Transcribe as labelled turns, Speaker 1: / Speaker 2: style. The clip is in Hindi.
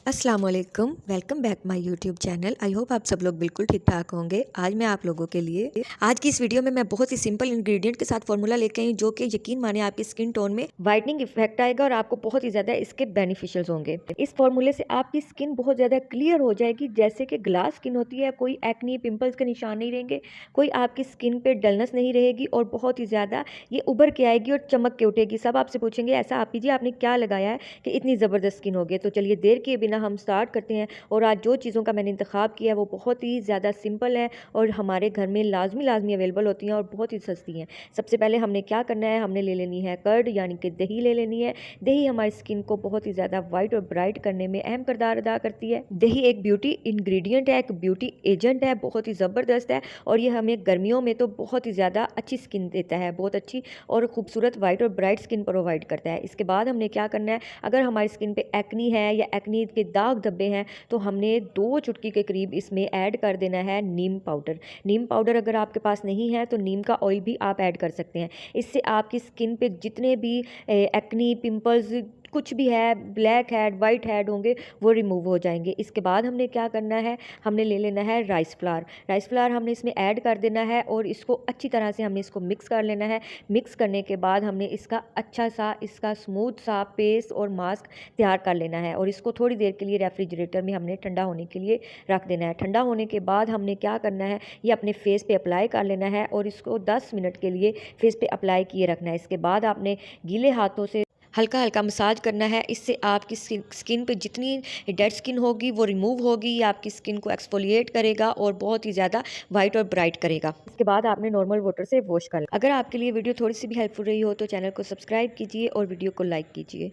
Speaker 1: अस्सलाम वालेकुम, welcome back my YouTube channel. I hope आप सब लोग बिल्कुल ठीक ठाक होंगे। आज मैं आप लोगों के लिए आज की इस वीडियो में मैं बहुत ही सिंपल इंग्रेडिएंट के साथ फार्मूला लेके आई हूँ जो कि यकीन माने आपकी स्किन टोन में वाइटनिंग इफेक्ट आएगा और आपको बहुत ही ज़्यादा इसके बेनिफिशियल्स होंगे। इस फार्मूले से आपकी स्किन बहुत ज़्यादा क्लियर हो जाएगी, जैसे कि ग्लास स्किन होती है, कोई एक्नी पिंपल्स के निशान नहीं रहेंगे, कोई आपकी स्किन पे डलनेस नहीं रहेगी और बहुत ही ज़्यादा ये उभर के आएगी और चमक के उठेगी। सब आपसे पूछेंगे ऐसा आप जी आपने क्या लगाया है कि इतनी ज़बरदस्त स्किन हो गई। तो चलिए देर किए बिना हम स्टार्ट करते हैं। और आज जो चीज़ों का मैंने इंतखाब किया है वो बहुत ही ज़्यादा सिंपल है और हमारे घर में लाजमी अवेलेबल होती हैं और बहुत ही सस्ती हैं। सबसे पहले हमने क्या करना है, हमने ले लेनी है कर्ड यानी कि दही ले लेनी है। दही हमारी स्किन को बहुत ही ज़्यादा वाइट और ब्राइट करने में अहम किरदार अदा करती है। दही एक ब्यूटी इंग्रेडिएंट है, एक ब्यूटी एजेंट है, बहुत ही ज़बरदस्त है और ये हमें गर्मियों में तो बहुत ही ज़्यादा अच्छी स्किन देता है, बहुत अच्छी और खूबसूरत वाइट और ब्राइट स्किन प्रोवाइड करता है। इसके बाद हमने क्या करना है, अगर हमारी स्किन पे एक्नी है या एक्नी के दाग धब्बे हैं तो हमने 2 चुटकी के करीब इसमें ऐड कर देना है नीम पाउडर। नीम पाउडर अगर आपके पास नहीं है तो नीम का ऑयल भी आप ऐड कर सकते हैं। इससे आपकी स्किन पे जितने भी एक्नी पिंपल्स कुछ भी है, ब्लैक हेड वाइट हेड होंगे वो रिमूव हो जाएंगे। इसके बाद हमने क्या करना है, हमने ले लेना है राइस फ्लावर। राइस फ्लावर हमने इसमें ऐड कर देना है और इसको अच्छी तरह से हमने इसको मिक्स कर लेना है। मिक्स करने के बाद हमने इसका अच्छा सा इसका स्मूथ सा पेस्ट और मास्क तैयार कर लेना है और इसको थोड़ी देर के लिए रेफ्रिजरेटर में हमने ठंडा होने के लिए रख देना है। ठंडा होने के बाद हमने क्या करना है, ये अपने फेस पे अप्लाई कर लेना है और इसको 10 मिनट के लिए फेस पे अप्लाई किए रखना है। इसके बाद आपने गीले हाथों से हल्का हल्का मसाज करना है। इससे आपकी स्किन पे जितनी डेड स्किन होगी वो रिमूव होगी, ये आपकी स्किन को एक्सफोलिएट करेगा और बहुत ही ज़्यादा वाइट और ब्राइट करेगा। इसके बाद आपने नॉर्मल वाटर से वॉश कर लें। अगर आपके लिए वीडियो थोड़ी सी भी हेल्पफुल रही हो तो चैनल को सब्सक्राइब कीजिए और वीडियो को लाइक कीजिए।